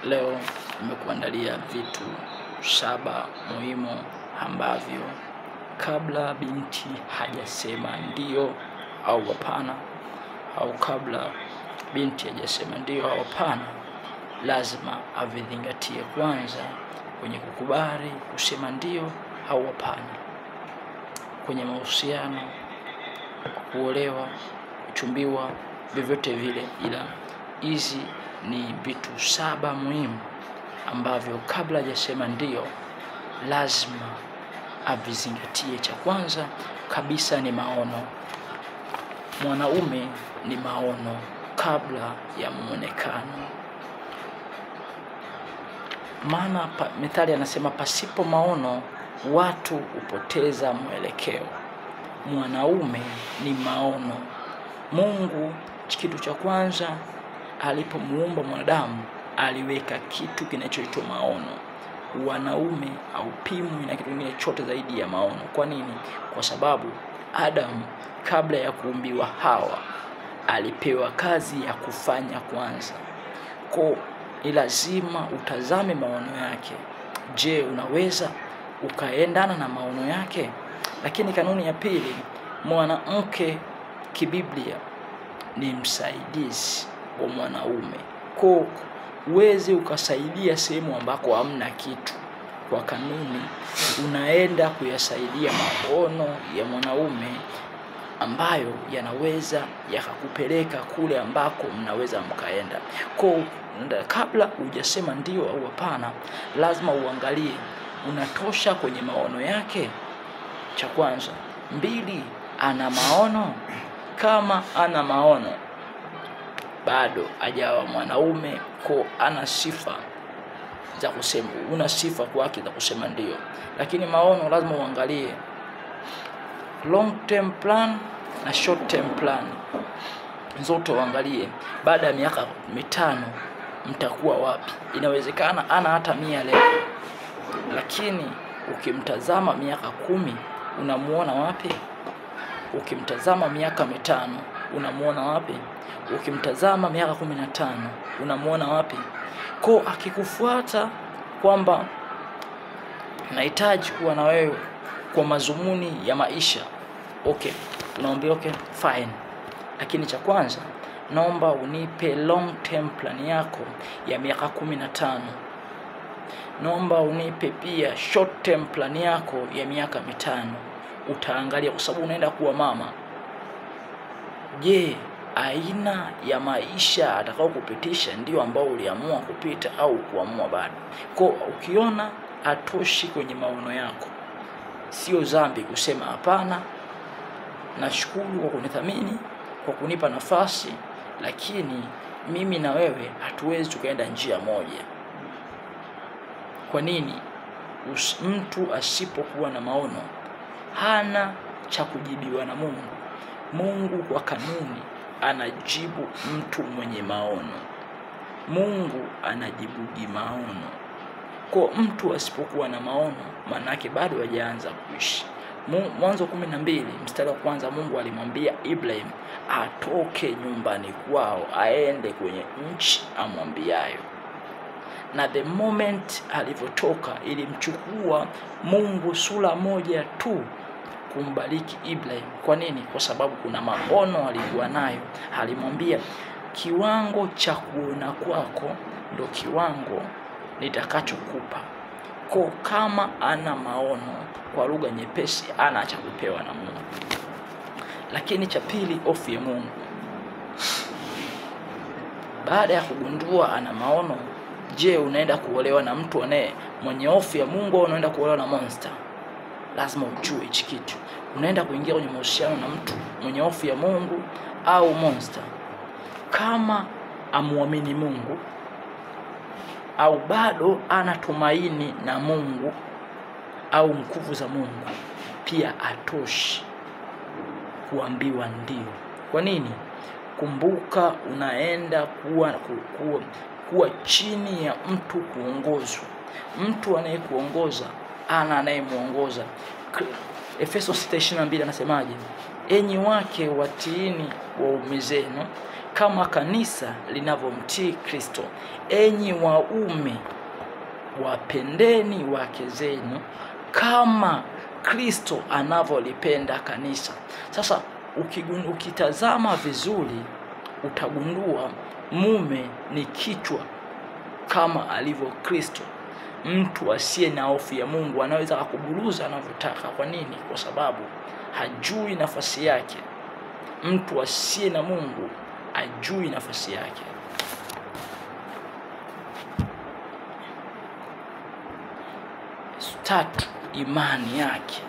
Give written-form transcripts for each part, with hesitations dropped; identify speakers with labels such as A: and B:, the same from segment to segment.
A: Leo nimekuandalia vitu 7 muhimu ambavyo kabla binti hajasema ndio au hapana, au kabla binti hajasema ndio au hapana, lazima avizingatie kwanza kwenye kukubali kusema ndio au hapana, kwenye mahusiano, kuolewa, kuchumbiwa, vyovyote vile. Ila hizi ni vitu 7 muhimu ambavyo kabla hajasema ndio lazima avizingatie. Cha kwanza kabisa ni maono. Mwanaume ni maono kabla ya muonekano. Maana methali anasema pasipo maono watu hupoteza mwelekeo. Mwanaume ni maono. Mungu kitu cha kwanza alipomuumba mwanadamu aliweka kitu kinachoitwa maono. Wanaume haupimwi na kitu kingine chote zaidi ya maono. Kwa nini? Kwa sababu Adam kabla ya kuumbiwa Hawa alipewa kazi ya kufanya kwanza. Kwa lazima utazame maono yake. Je, unaweza ukaendana na maono yake? Lakini kanuni ya pili, mwanamke kibiblia ni msaidizi wa mwanaume. Kwa uweze ukasaidia sehemu ambako hamna kitu. Kwa kanuni unaenda kuyasaidia maono ya mwanaume ambayo yanaweza yakakupeleka kule ambako mnaweza mkaenda. Kwa kabla hujasema ndio au hapana, lazima uangalie unatosha kwenye maono yake. Cha kwanza. 2, ana maono. Kama ana maono bado hajawa mwanaume, kwa ana sifa za kusema, una sifa kwake za kusema ndio. Lakini maono lazima uangalie long term plan na short term plan. Zote uangalie baada ya miaka 5 mtakuwa wapi. Inawezekana ana hata 100 leo, lakini ukimtazama miaka 10 unamuona wapi? Ukimtazama miaka 5 unamuona wapi? Ukimtazama miaka 15 unamuona wapi? Kwa akikufuata kwamba nahitaji kuwa na wewe kwa mazumuni ya maisha, okay, tunaomba okay, fine. Lakini cha kwanza naomba unipe long term plan yako ya miaka 15. Naomba unipe pia short term plan yako ya miaka 5. Utaangalia kwa sababu unaenda kuwa mama. Je, aina ya maisha atakao kupitisha ndio ambao uliamua kupita au kuamua bado? Kwa ukiona atoshi kwenye maono yako, sio dhambi kusema hapana, nashukuru kwa kunithamini, kwa kunipa nafasi, lakini mimi na wewe hatuwezi tukaenda njia moja. Kwa nini? Mtu asipokuwa na maono hana cha kujibiwa na Mungu. Mungu kwa kanuni anajibu mtu mwenye maono. Mungu anajibu maono. Kwa mtu asipokuwa na maono, manake bado hajaanza kuishi. Mwanzo 12 mstari wa kwanza, Mungu alimwambia Ibrahim atoke nyumbani kwao aende kwenye nchi amwambiayo. Na the moment alivyotoka ilimchukua Mungu sura moja tu kumbariki Ibrahim. Kwa nini? Kwa sababu kuna maono alikuwa nayo. Alimwambia kiwango cha kuona kwako ndo kiwango nitakachokupa. Kwa kama ana maono, kwa lugha nyepesi, ana cha kupewa na Mungu. Lakini cha pili, hofu ya Mungu. Baada ya kugundua ana maono, je, unaenda kuolewa na mtu mwenye hofu ya Mungu au unaenda kuolewa na monster? Lazima ujue hichi kitu. Unaenda kuingia kwenye mahusiano na mtu mwenye hofu ya Mungu au monster? Kama amuamini Mungu au bado anatumaini na Mungu au nguvu za Mungu, pia atoshi kuambiwa ndio. Kwa nini? Kumbuka unaenda kuwa chini ya mtu kuongozwa. Mtu anayekuongoza anayemuongoza. Efeso 6:22 anasemaje? enyi wake watiini waume zenu kama kanisa linavyomtii Kristo. Enyi waume wapendeni wake zenu kama Kristo anavyolipenda kanisa. Sasa ukitazama vizuri utagundua mume ni kichwa kama alivyo Kristo. Mtu asiye na hofu ya Mungu anaweza kukuburuza anavyotaka. Kwa nini? Kwa sababu hajui nafasi yake. Mtu asiye na Mungu hajui nafasi yake. Tatu, imani yake.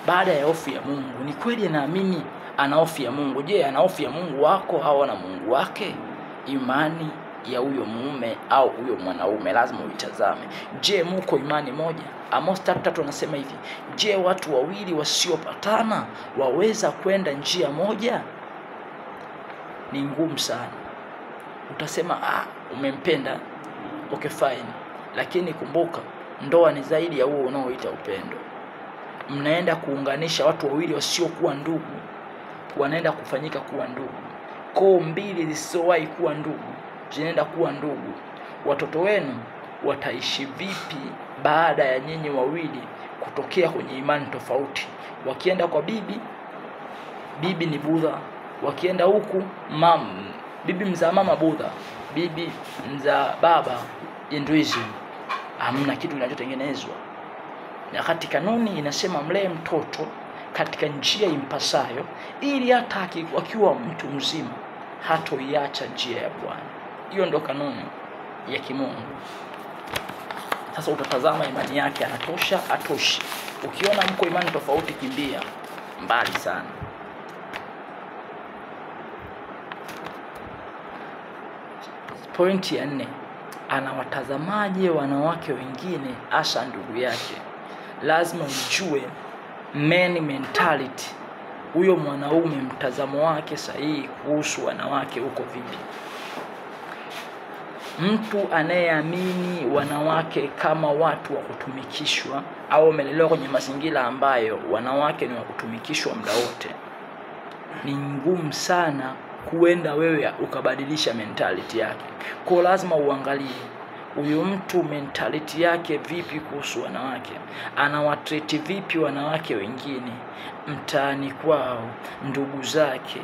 A: Baada ya hofu ya Mungu, ni kweli naamini ana hofu ya Mungu. Je, ana hofu ya Mungu wako au ana Mungu wake? Imani ya huyo mume au huyo mwanaume lazima uitazame. Je, mko imani moja? Amos 3:3 anasema hivi, je, watu wawili wasiopatana waweza kwenda njia moja? Ni ngumu sana. Utasema umempenda, okay fine, lakini kumbuka ndoa ni zaidi ya huo unaoita upendo. Mnaenda kuunganisha watu wawili wasiokuwa ndugu, wanaenda kufanyika kuwa ndugu. Koo mbili zisizowahi kuwa ndugu zinaenda kuwa ndugu. Watoto wenu wataishi vipi baada ya nyinyi wawili kutokea kwenye imani tofauti? Wakienda kwa bibi ni Budha, wakienda huku bibi mzaa mama Budha, bibi mzaa baba Hinduism. Hamna kitu kinachotengenezwa. Na katika kanuni inasema mlee mtoto katika njia impasayo, ili hata akiwa mtu mzima hatoiacha njia ya Bwana. Hiyo ndo kanuni ya kimungu. Sasa utatazama imani yake, anatosha atoshi. Ukiona mko imani tofauti, kimbia mbali sana. Pointi ya 4, anawatazamaje wanawake wengine hasa ndugu yake? Lazima ujue man mentality. Huyo mwanaume mtazamo wake sahihi kuhusu wanawake uko vipi? Mtu anayeamini wanawake kama watu wa kutumikishwa au amelelewa kwenye mazingira ambayo wanawake ni wa kutumikishwa muda wote, ni ngumu sana kuenda wewe ukabadilisha mentality yake. Kwa lazima uangalie huyu mtu mentality yake vipi kuhusu wanawake, anawatreat vipi wanawake wengine mtaani kwao, ndugu zake,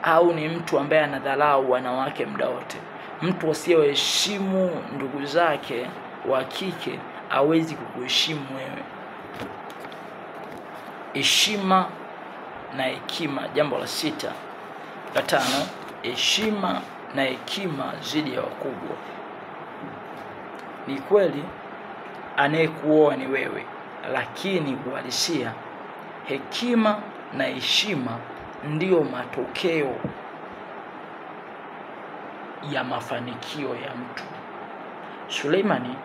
A: au ni mtu ambaye anadharau wanawake muda wote. Mtu asiyeheshimu ndugu zake wa kike hawezi kukuheshimu wewe. Heshima na hekima, jambo la 6. La 5, heshima na hekima zidi ya wakubwa. Ni kweli anayekuoa ni wewe, lakini uhalisia hekima na heshima ndiyo matokeo ya mafanikio ya mtu. Suleimani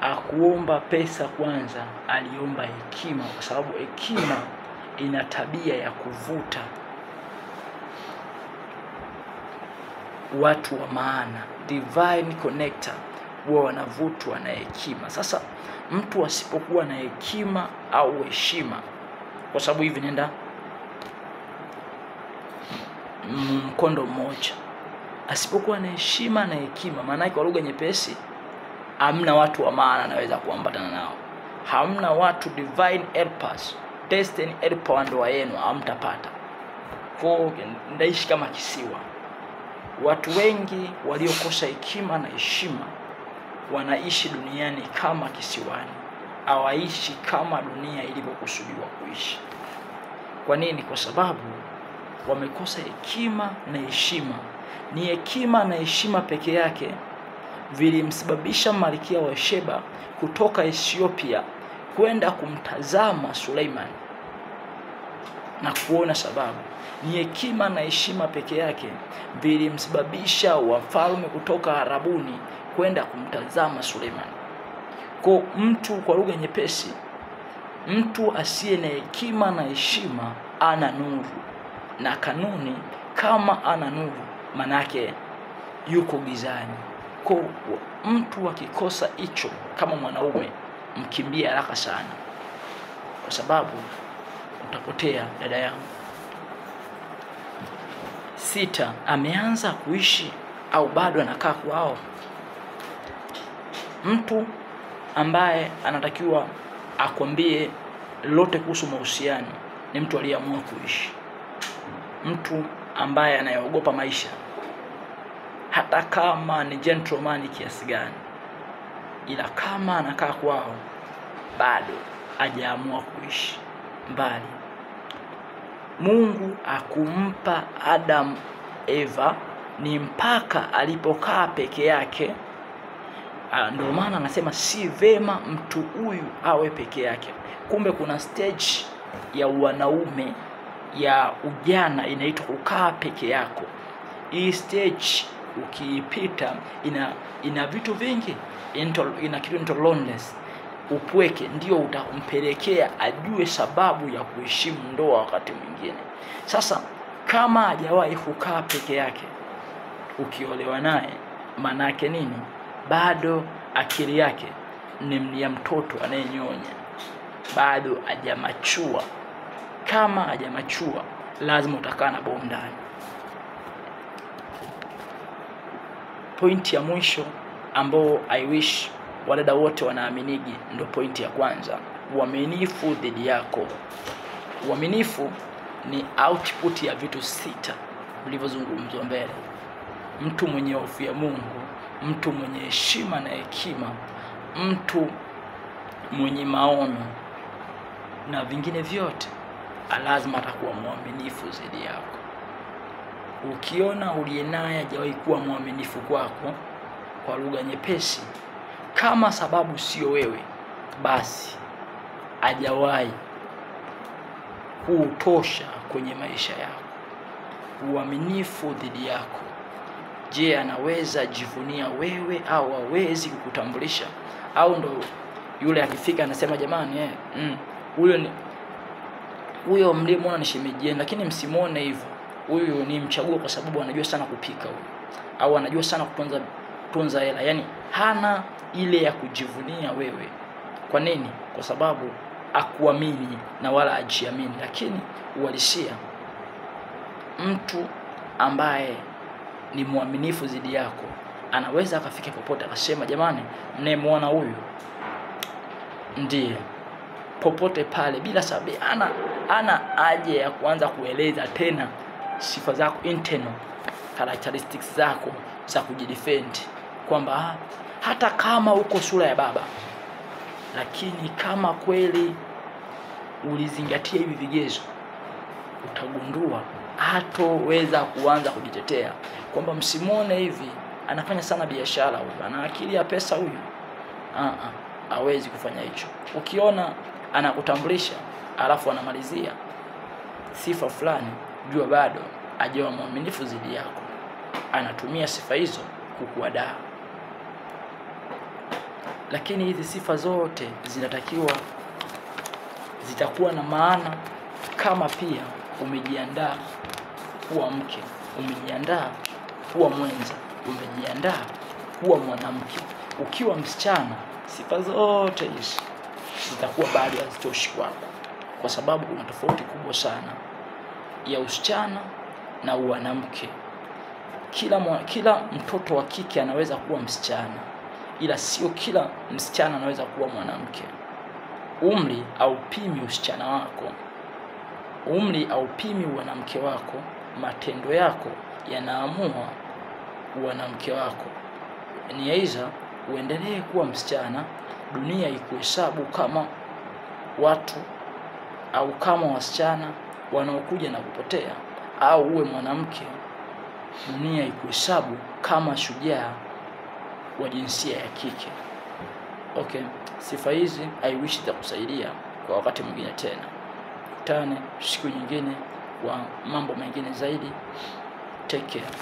A: akuomba pesa kwanza, aliomba hekima, kwa sababu hekima ina tabia ya kuvuta watu wa maana. Divine connector wao wanavutwa na hekima. Sasa mtu asipokuwa na hekima au heshima, kwa sababu hivi nenda mkondo mmoja, asipokuwa na heshima na hekima, maana kwa lugha nyepesi, hamna watu wa maana anaweza kuambatana nao. Hamna watu divine helpers, destiny helper ndoa yenu hamtapata. Kwa ndaishi kama kisiwa. Watu wengi waliokosa hekima na heshima wanaishi duniani kama kisiwani, hawaishi kama dunia ilivyokusudiwa kuishi. Kwa nini? Kwa sababu wamekosa hekima na heshima. Ni hekima na heshima peke yake vilimsababisha Malkia wa Sheba kutoka Ethiopia kwenda kumtazama Suleiman na kuona sababu. Ni hekima na heshima peke yake vilimsababisha wafalme kutoka Arabuni kwenda kumtazama Suleiman. Kwa mtu, kwa lugha nyepesi, mtu asiye na hekima na heshima ana nuru na kanuni. Kama ana nuru, manake yuko gizani. Kwa mtu akikosa hicho kama mwanaume, mkimbia haraka sana, kwa sababu utapotea dada yangu. 6, ameanza kuishi au bado anakaa kwao? Mtu ambaye anatakiwa akwambie lote kuhusu mahusiano ni mtu aliyeamua kuishi. Mtu ambaye anayeogopa maisha, hata kama ni gentleman kiasi gani, ila kama anakaa kwao bado hajaamua kuishi mbali. Mungu akumpa Adam Eva ni mpaka alipokaa peke yake. Ndio maana anasema si vema mtu huyu awe peke yake. Kumbe kuna stage ya wanaume ya ujana inaitwa kukaa peke yako. Hii stage ukiipita ina vitu vingi, ina kitu inaitwa loneliness, upweke, ndio utampelekea ajue sababu ya kuheshimu ndoa wakati mwingine. Sasa kama hajawahi kukaa peke yake, ukiolewa naye, maana yake nini? Bado akili yake ni ya mtoto anayenyonya, bado hajamachua. Kama hajamachua, lazima utakaa na bomu ndani. Pointi ya mwisho ambao I wish wadada wote wanaaminigi, ndio pointi ya kwanza, uaminifu dhidi yako. Uaminifu ni output ya vitu 6 vilivyozungumzwa mbele. Mtu mwenye hofu ya Mungu, mtu mwenye heshima na hekima, mtu mwenye maono na vingine vyote, lazima atakuwa mwaminifu zaidi yako. Ukiona uliyenaye hajawahi kuwa mwaminifu kwako, kwa lugha nyepesi, kama sababu sio wewe, basi hajawahi kutosha kwenye maisha yako. Uaminifu dhidi yako. Je, anaweza jivunia wewe au hawezi kukutambulisha? Au ndo yule akifika anasema jamani huyo mlimuona ni shemeji, lakini msimuone hivyo. Huyu ni mchaguo kwa sababu anajua sana kupika huyu, au anajua sana kutunza hela. Yani hana ile ya kujivunia wewe. Kwa nini? Kwa sababu akuamini na wala ajiamini. Lakini uhalisia, mtu ambaye ni mwaminifu zidi yako anaweza akafika popote akasema jamani, mnayemuona huyu ndiye, popote pale, bila sababu. Ana haja ya kuanza kueleza tena sifa zako, internal characteristics zako za kujidefend, kwamba hata kama uko sura ya baba, lakini kama kweli ulizingatia hivi vigezo, utagundua hatoweza kuanza kujitetea kwamba msimuone hivi, anafanya sana biashara huyu, ana akili ya pesa huyu. Hawezi kufanya hicho. Ukiona anakutambulisha alafu anamalizia sifa fulani, jua bado hajawa mwaminifu zidi yako. Anatumia sifa hizo kukuadaa. Lakini hizi sifa zote zitakuwa na maana kama pia umejiandaa kuwa mke, umejiandaa kuwa mwenza, umejiandaa kuwa mwanamke. Ukiwa msichana, sifa zote hizi zitakuwa bado hazitoshi kwako, kwa sababu kuna tofauti kubwa sana ya usichana na uwanamke. Kila mtoto wa kike anaweza kuwa msichana, ila sio kila msichana anaweza kuwa mwanamke. Umri haupimi usichana wako, umri haupimi uwanamke wako. Matendo yako yanaamua uwanamke wako. Ni aidha uendelee kuwa msichana, dunia ikuhesabu kama watu au kama wasichana wanaokuja na kupotea, au uwe mwanamke, dunia ikuhesabu kama shujaa wa jinsia ya kike. Okay, sifa hizi I wish zitakusaidia kwa wakati mwingine tena. Tutane siku nyingine kwa mambo mengine zaidi. Take care.